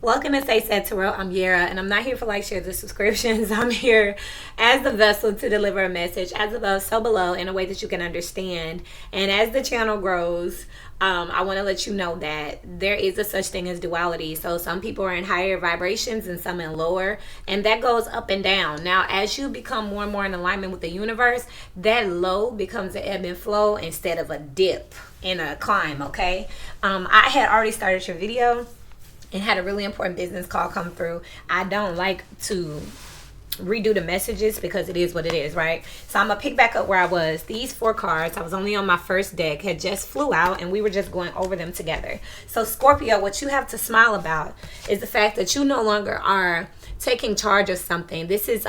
Welcome to Say Said Tarot. I'm Yara, and I'm not here for like, shares, or subscriptions. I'm here as the vessel to deliver a message, as above, so below, in a way that you can understand. And as the channel grows, I want to let you know that there is a such thing as duality. So some people are in higher vibrations and some in lower, and that goes up and down. Now, as you become more and more in alignment with the universe, that low becomes an ebb and flow instead of a dip in a climb. Okay, I had already started your video and had a really important business call come through. I don't like to redo the messages because it is what it is, right? So I'm gonna pick back up where I was. These 4 cards, I was only on my first deck, had just flew out, and we were just going over them together. So Scorpio, what you have to smile about is the fact that you no longer are taking charge of something. This is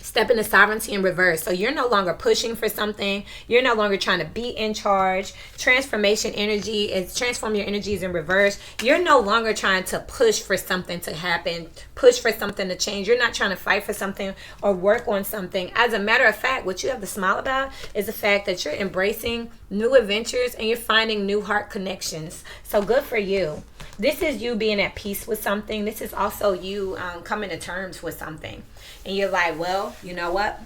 step into sovereignty in reverse. So you're no longer pushing for something. You're no longer trying to be in charge. Transformation energy is transform your energies in reverse. You're no longer trying to push for something to happen, push for something to change. You're not trying to fight for something or work on something. As a matter of fact, what you have to smile about is the fact that you're embracing new adventures and you're finding new heart connections. So good for you. This is you being at peace with something. This is also you coming to terms with something. And you're like, well, you know what?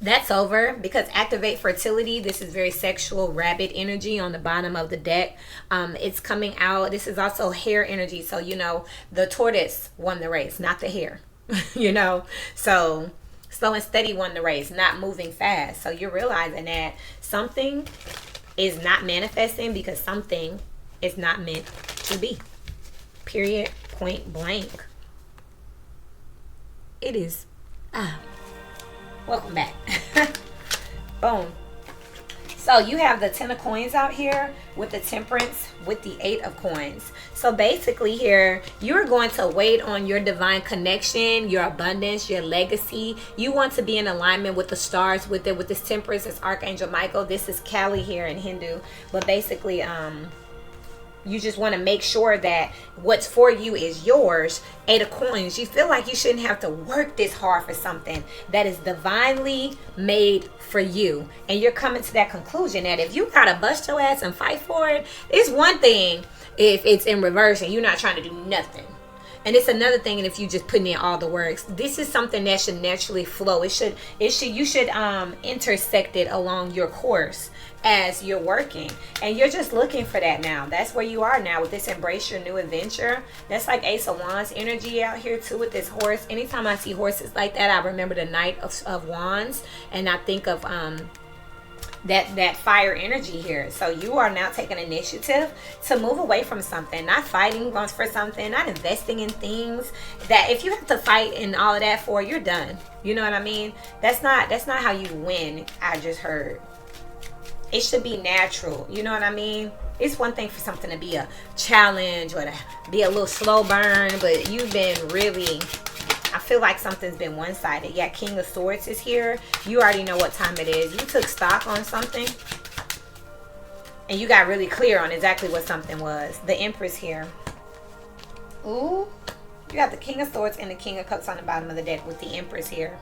That's over, because activate fertility. This is very sexual rabbit energy on the bottom of the deck. It's coming out. This is also hair energy. So, you know, the tortoise won the race, not the hare. You know, so slow and steady won the race, not moving fast. So you're realizing that something is not manifesting because something is not meant to be. Period. Point blank. It is. Welcome back. Boom. So you have the 10 of coins out here with the temperance, with the 8 of coins. So basically here, you're going to wait on your divine connection, your abundance, your legacy. You want to be in alignment with the stars with it. With this temperance, it's Archangel Michael. This is Kali here in Hindu. But basically, you just want to make sure that what's for you is yours. 8 of coins. You feel like you shouldn't have to work this hard for something that is divinely made for you. And you're coming to that conclusion that if you gotta bust your ass and fight for it, it's one thing if it's in reverse and you're not trying to do nothing. And it's another thing if you just putting in all the works. This is something that should naturally flow. You should intersect it along your course as you're working. And you're just looking for that now. That's where you are now with this embrace your new adventure. That's like Ace of Wands energy out here too with this horse. Anytime I see horses like that, I remember the Knight of Wands. And I think of that fire energy here. So you are now taking initiative to move away from something, not fighting for something, not investing in things that if you have to fight and all of that for, you're done. You know what I mean? That's not how you win. I just heard it should be natural. You know what I mean? It's one thing for something to be a challenge or to be a little slow burn, but you've been really, I feel like something's been one-sided. Yeah, King of Swords is here. You already know what time it is. You took stock on something and you got really clear on exactly what something was. The Empress here. Ooh, you got the King of Swords and the King of Cups on the bottom of the deck with the Empress here.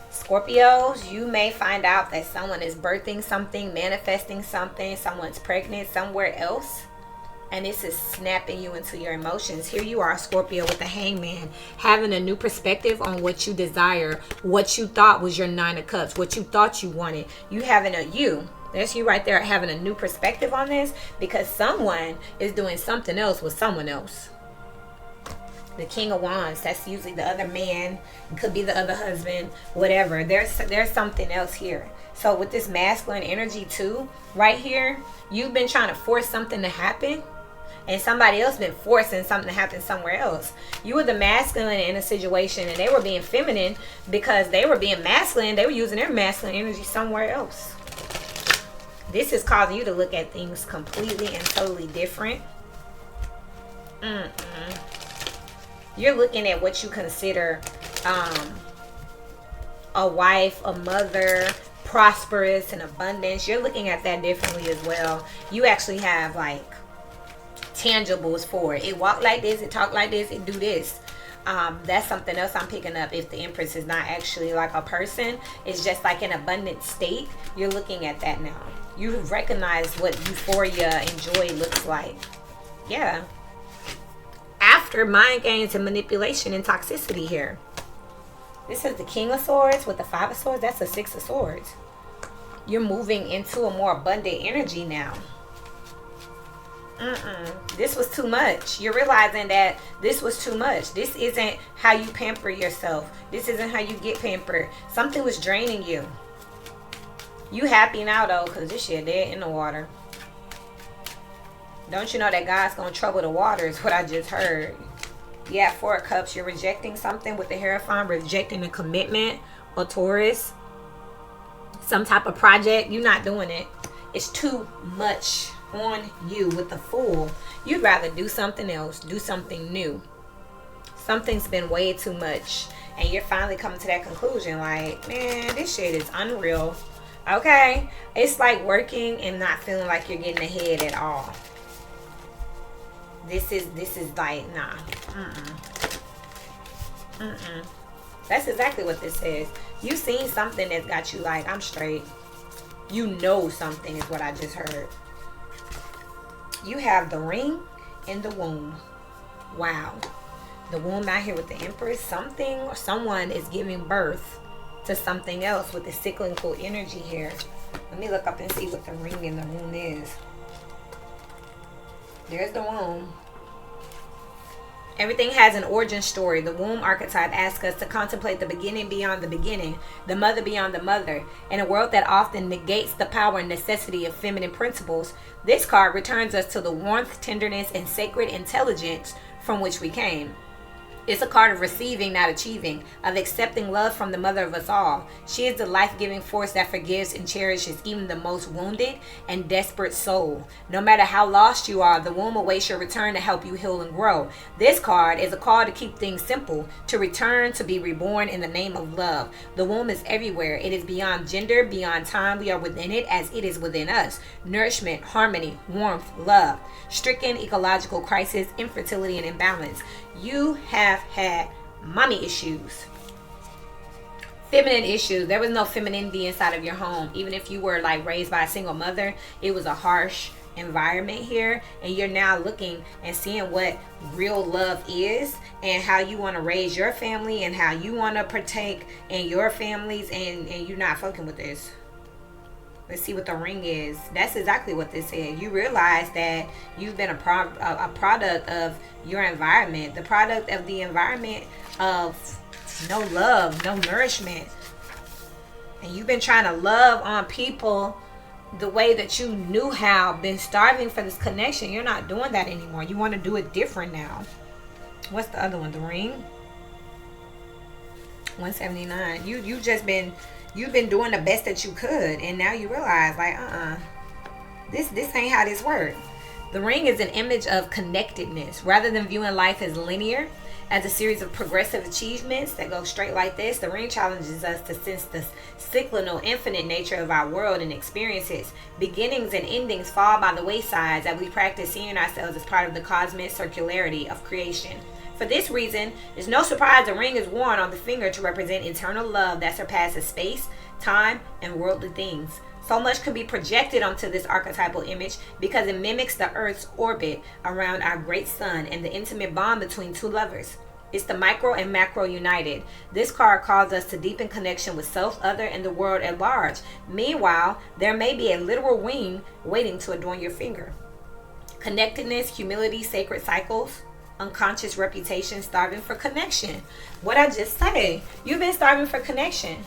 Scorpios, you may find out that someone is birthing something, manifesting something, someone's pregnant somewhere else. And this is snapping you into your emotions. Here you are, Scorpio, with the Hangman, having a new perspective on what you desire, what you thought was your 9 of Cups, what you thought you wanted. You having there's you right there having a new perspective on this because someone is doing something else with someone else. The King of Wands, that's usually the other man. It could be the other husband, whatever. There's something else here. So with this masculine energy too, right here, you've been trying to force something to happen. And somebody else been forcing something to happen somewhere else. You were the masculine in a situation and they were being feminine because they were being masculine. They were using their masculine energy somewhere else. This is causing you to look at things completely and totally different. You're looking at what you consider a wife, a mother, prosperous and abundance. You're looking at that differently as well. You actually have like tangibles for it. It walk like this, it talk like this, it do this. That's something else I'm picking up. If the Empress is not actually like a person, it's just like an abundant state. You're looking at that now. You recognize what euphoria and joy looks like. Yeah. after mind games and manipulation and toxicity here. This is the King of Swords with the Five of Swords. That's the Six of Swords. You're moving into a more abundant energy now. This was too much. You're realizing that this was too much. This isn't how you pamper yourself. This isn't how you get pampered. Something was draining you. You happy now though, because this shit dead in the water. Don't you know that God's going to trouble the waters? What I just heard. Yeah, Four of Cups. You're rejecting something with the Hierophant. Rejecting a commitment or Taurus. Some type of project. You're not doing it. It's too much on you with the Fool. You'd rather do something else. Do something new. Something's been way too much. And you're finally coming to that conclusion. Like, man, this shit is unreal. Okay? It's like working and not feeling like you're getting ahead at all. This is like, nah. That's exactly what this is. You seen something that got you like, I'm straight. You know something is what I just heard. You have the ring and the womb. Wow. The womb out here with the Empress. Something or someone is giving birth to something else with the cyclical energy here. Let me look up and see what the ring and the womb is. There's the womb. Everything has an origin story. The womb archetype asks us to contemplate the beginning beyond the beginning, the mother beyond the mother. In a world that often negates the power and necessity of feminine principles, this card returns us to the warmth, tenderness, and sacred intelligence from which we came. It's a card of receiving, not achieving, of accepting love from the mother of us all. She is the life-giving force that forgives and cherishes even the most wounded and desperate soul. No matter how lost you are, the womb awaits your return to help you heal and grow. This card is a call to keep things simple, to return, to be reborn in the name of love. The womb is everywhere. It is beyond gender, beyond time. We are within it as it is within us. Nourishment, harmony, warmth, love. Stricken ecological crisis, infertility, and imbalance. You have had mommy issues, feminine issues. There was no femininity inside of your home. Even if you were like raised by a single mother, it was a harsh environment here, and you're now looking and seeing what real love is and how you want to raise your family and how you want to partake in your families, and you're not fucking with this. Let's see what the ring is. That's exactly what this is. You realize that you've been a product of your environment. The product of the environment of no love, no nourishment. And you've been trying to love on people the way that you knew how. Been starving for this connection. You're not doing that anymore. You want to do it different now. What's the other one? The ring? 179. You've been doing the best that you could, and now you realize, like, this ain't how this works. The ring is an image of connectedness. Rather than viewing life as linear, as a series of progressive achievements that go straight like this, the ring challenges us to sense the cyclical, infinite nature of our world and experiences. Beginnings and endings fall by the wayside as we practice seeing ourselves as part of the cosmic circularity of creation. For this reason, it's no surprise the ring is worn on the finger to represent eternal love that surpasses space, time, and worldly things. So much can be projected onto this archetypal image because it mimics the Earth's orbit around our great sun and the intimate bond between two lovers. It's the micro and macro united. This card calls us to deepen connection with self, other, and the world at large. Meanwhile, there may be a literal wing waiting to adorn your finger. Connectedness, humility, sacred cycles, unconscious reputation, starving for connection. What I just say, you've been starving for connection.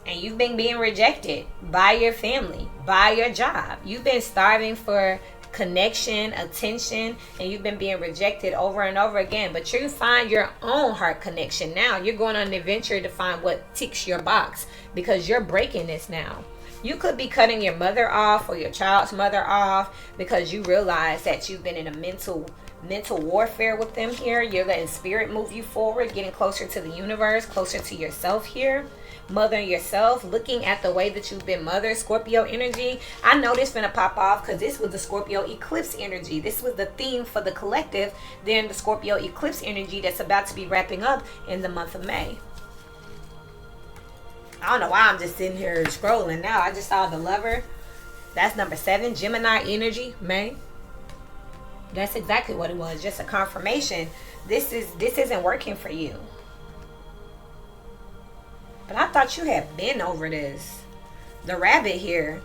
And you've been being rejected by your family, by your job. You've been starving for connection, attention, and you've been being rejected over and over again. But you find your own heart connection now. You're going on an adventure to find what ticks your box because you're breaking this now. You could be cutting your mother off or your child's mother off because you realize that you've been in a mental warfare with them here. You're letting spirit move you forward, getting closer to the universe, closer to yourself here. Mothering yourself, looking at the way that you've been mothered. Scorpio energy. I know this finna pop off because this was the Scorpio eclipse energy. This was the theme for the collective. Then the Scorpio eclipse energy that's about to be wrapping up in the month of May. I don't know why I'm just sitting here scrolling now. I just saw the Lover. That's number 7. Gemini energy, May. That's exactly what it was. Just a confirmation. This isn't working for you. But I thought you had been over this. The rabbit here.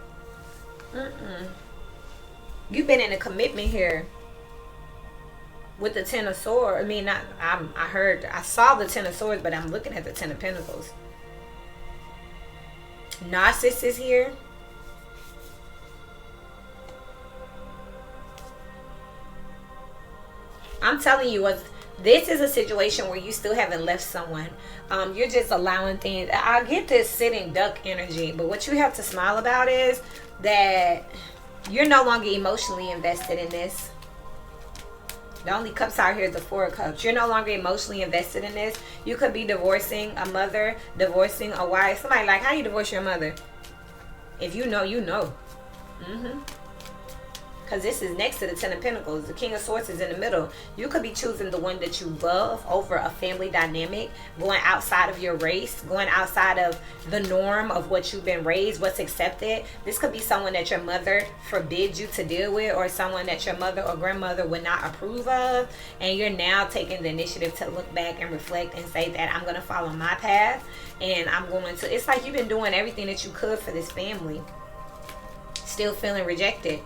You've been in a commitment here with the Ten of Swords. I mean, I saw the Ten of Swords, but I'm looking at the Ten of Pentacles. Narcissist is here. I'm telling you, this is a situation where you still haven't left someone. You're just allowing things. I get this sitting duck energy, but what you have to smile about is that you're no longer emotionally invested in this. The only cups out here is the Four of Cups. You're no longer emotionally invested in this. You could be divorcing a mother, divorcing a wife. Somebody like, how you divorce your mother? If you know, you know. Because this is next to the Ten of Pentacles. The King of Swords is in the middle. You could be choosing the one that you love over a family dynamic, going outside of your race, going outside of the norm of what you've been raised, what's accepted. This could be someone that your mother forbids you to deal with, or someone that your mother or grandmother would not approve of. And you're now taking the initiative to look back and reflect and say that I'm going to follow my path. And I'm going to, it's like you've been doing everything that you could for this family. Still feeling rejected.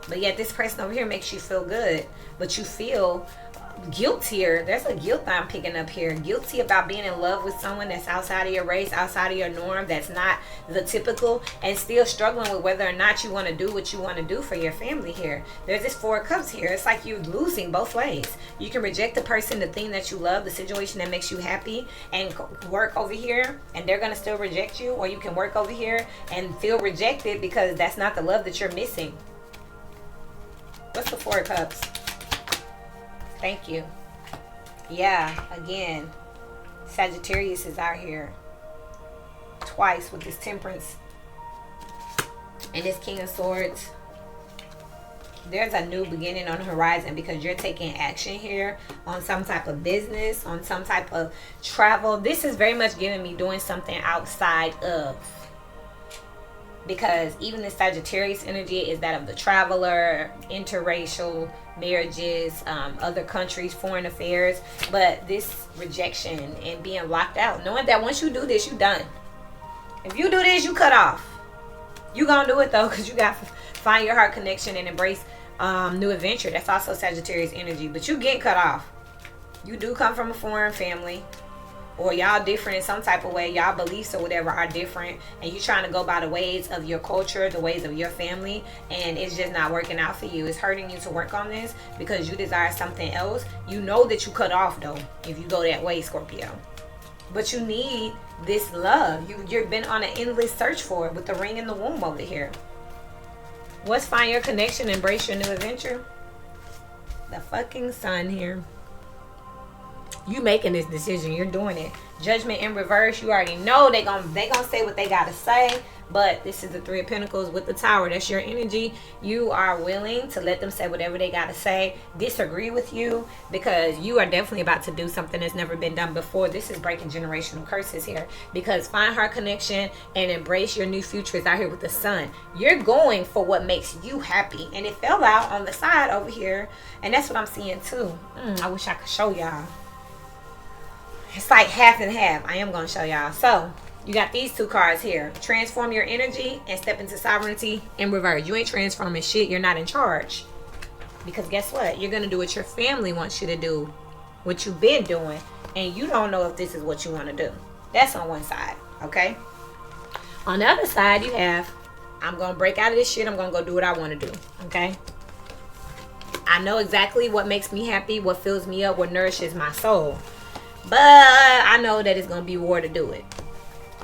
But yet this person over here makes you feel good. But you feel guilt here. There's a guilt I'm picking up here. Guilty about being in love with someone that's outside of your race, outside of your norm, that's not the typical, and still struggling with whether or not you want to do what you want to do for your family here. There's this Four of Cups here. It's like you're losing both ways. You can reject the person, the thing that you love, the situation that makes you happy, and work over here, and they're going to still reject you. Or you can work over here and feel rejected because that's not the love that you're missing. What's the Four of Cups? Thank you. Yeah, again, Sagittarius is out here twice with this Temperance and this King of Swords. There's a new beginning on the horizon because you're taking action here on some type of business, on some type of travel. This is very much giving me doing something outside of. Because even the Sagittarius energy is that of the traveler, interracial marriages, other countries, foreign affairs. But this rejection and being locked out, knowing that once you do this, you're done. If you do this, you cut off. You gonna do it though, because you got to find your heart connection and embrace new adventure. That's also Sagittarius energy. But you get cut off. You do come from a foreign family. Or y'all different in some type of way. Y'all beliefs or whatever are different. And you're trying to go by the ways of your culture, the ways of your family. And it's just not working out for you. It's hurting you to work on this because you desire something else. You know that you cut off though if you go that way, Scorpio. But you need this love. You've been on an endless search for it with the ring in the womb over here. What's find your connection, embrace your new adventure? The fucking Sun here. You making this decision, you're doing it. Judgment in reverse, you already know they gonna say what they gotta say. But this is the Three of Pentacles with the Tower. That's your energy. You are willing to let them say whatever they gotta say, disagree with you, because you are definitely about to do something that's never been done before. This is breaking generational curses here, because find heart connection and embrace your new future is out here with the Sun. You're going for what makes you happy, and it fell out on the side over here, and that's what I'm seeing too. I wish I could show y'all. It's like half and half. I am going to show y'all. So, you got these two cards here. Transform your energy and step into sovereignty in reverse. You ain't transforming shit. You're not in charge. Because guess what? You're going to do what your family wants you to do. What you've been doing. And you don't know if this is what you want to do. That's on one side. Okay? On the other side, you have, I'm going to break out of this shit. I'm going to go do what I want to do. Okay? I know exactly what makes me happy, what fills me up, what nourishes my soul. But I know that it's going to be war to do it.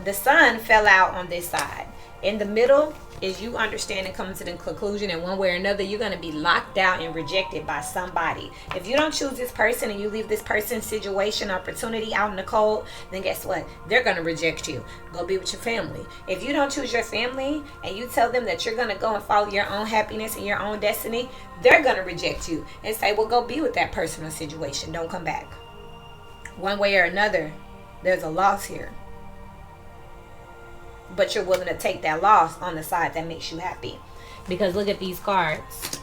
The Sun fell out on this side. In the middle is you understand and coming to the conclusion in one way or another you're going to be locked out and rejected by somebody. If you don't choose this person and you leave this person's situation, opportunity out in the cold, then guess what? They're going to reject you. Go be with your family. If you don't choose your family and you tell them that you're going to go and follow your own happiness and your own destiny, they're going to reject you and say, well, go be with that person or situation. Don't come back. One way or another, there's a loss here. But you're willing to take that loss on the side that makes you happy. Because look at these cards.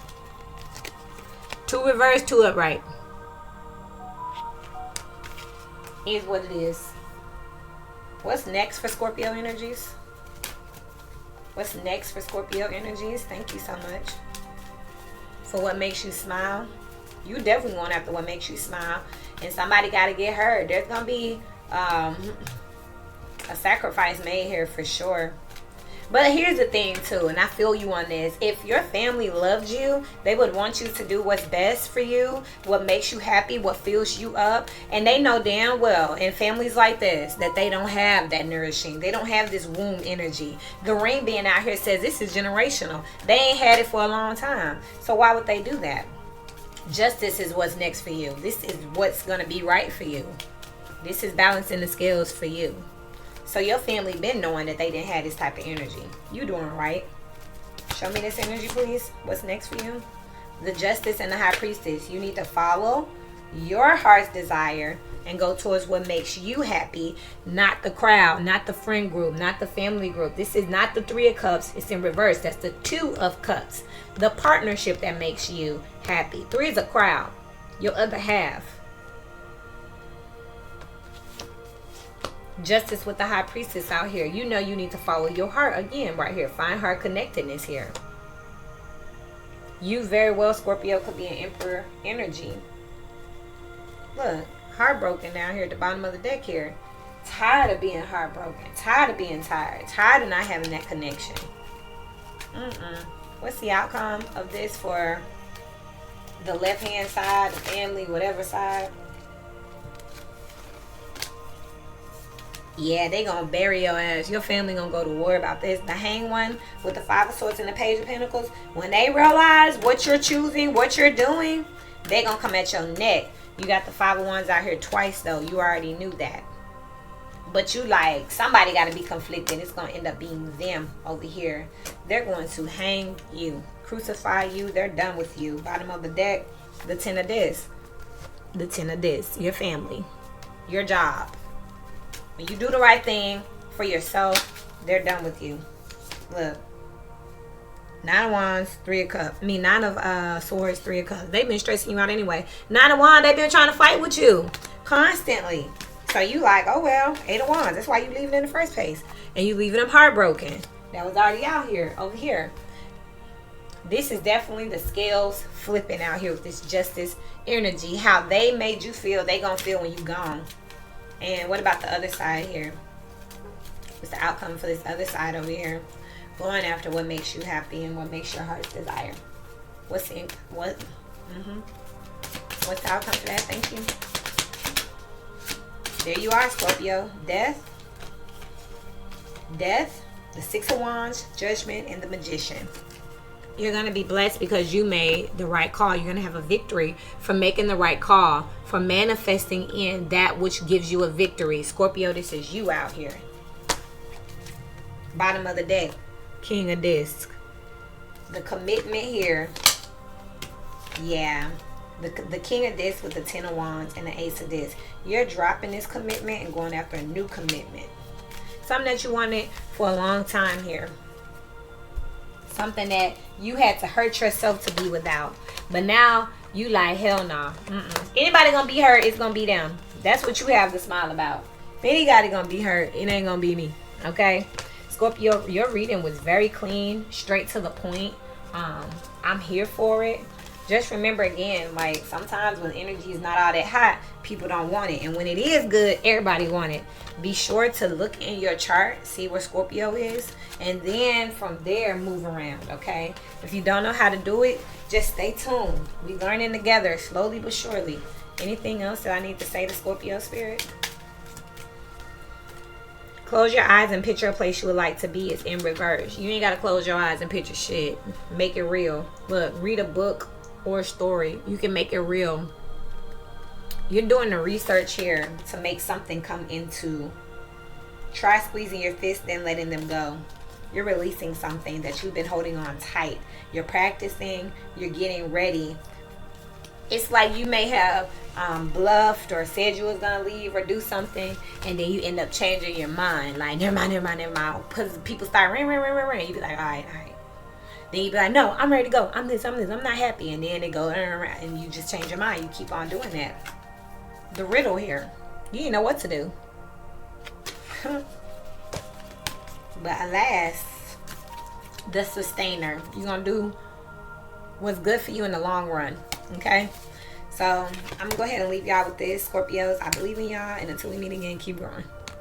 Two reverse, two upright. Is what it is. What's next for Scorpio energies? What's next for Scorpio energies? Thank you so much. For what makes you smile. You definitely going after what makes you smile. And somebody got to get hurt. There's going to be a sacrifice made here for sure. But here's the thing too, and I feel you on this. If your family loved you, they would want you to do what's best for you, what makes you happy, what fills you up. And they know damn well in families like this that they don't have that nourishing. They don't have this womb energy. The ring being out here says this is generational. They ain't had it for a long time. So why would they do that? Justice is what's next for you. This is what's going to be right for you. This is balancing the scales for you. So your family been knowing that they didn't have this type of energy. You doing right. Show me this energy, please. What's next for you? The Justice and the High Priestess. You need to follow your heart's desire and go towards what makes you happy, not the crowd, not the friend group, not the family group. This is not the Three of Cups. It's in reverse. That's the Two of Cups. The partnership that makes you happy. Three is a crowd. Your other half. Justice with the High Priestess out here. You know you need to follow your heart again right here. Find heart connectedness here. You very well, Scorpio, could be an Emperor energy. Look, heartbroken down here at the bottom of the deck here. Tired of being heartbroken. Tired of being tired. Tired of not having that connection. What's the outcome of this for the left-hand side, the family, whatever side? Yeah, they gonna bury your ass. Your family gonna go to war about this. The Hanged One with the Five of Swords and the Page of Pentacles. When they realize what you're choosing, what you're doing, they gonna come at your neck. You got the Five of Wands out here twice though. You already knew that. But you like, somebody gotta be conflicted. It's gonna end up being them over here. They're going to hang you, crucify you. They're done with you. Bottom of the deck, the Ten of This. The Ten of This. Your family. Your job. When you do the right thing for yourself, they're done with you. Look. Nine of Wands, Three of Cups. Nine of Swords, Three of Cups. They've been stressing you out anyway. Nine of Wands, they've been trying to fight with you. Constantly. So you like, oh well, Eight of Wands. That's why you leave it in the first place. And you leaving them heartbroken. That was already out here, over here. This is definitely the scales flipping out here with this Justice energy. How they made you feel, they gonna feel when you gone. And what about the other side here? What's the outcome for this other side over here? Going after what makes you happy and what makes your heart's desire. What's the outcome for that? Thank you. There you are, Scorpio. Death, the Six of Wands, Judgment, and the Magician. You're going to be blessed because you made the right call. You're going to have a victory for making the right call, for manifesting in that which gives you a victory. Scorpio, this is you out here. Bottom of the deck, King of Discs. The commitment here. Yeah. The King of Discs with the Ten of Wands and the Ace of Discs. You're dropping this commitment and going after a new commitment. Something that you wanted for a long time here. Something that you had to hurt yourself to be without. But now you like, hell no. Anybody gonna be hurt, it's gonna be them. That's what you have to smile about. If anybody gonna be hurt, it ain't gonna be me. Okay? Scorpio, your reading was very clean, straight to the point. I'm here for it. Just remember again, like sometimes when energy is not all that hot, people don't want it. And when it is good, everybody want it. Be sure to look in your chart, see where Scorpio is, and then from there move around, okay? If you don't know how to do it, just stay tuned. We learning together, slowly but surely. Anything else that I need to say to Scorpio Spirit? Close your eyes and picture a place you would like to be. It's in reverse. You ain't got to close your eyes and picture shit. Make it real. Look, read a book or a story. You can make it real. You're doing the research here to make something come into. Try squeezing your fist, then letting them go. You're releasing something that you've been holding on tight. You're practicing. You're getting ready. It's like you may have bluffed or said you was going to leave or do something, and then you end up changing your mind. Like, never mind. Because people start ring. You be like, all right. Then you be like, no, I'm ready to go. I'm this, I'm not happy. And then it go and you just change your mind. You keep on doing that. The riddle here. You didn't know what to do. But alas, the sustainer. You're going to do what's good for you in the long run. Okay? So I'm going to go ahead and leave y'all with this. Scorpios, I believe in y'all. And until we meet again, keep growing.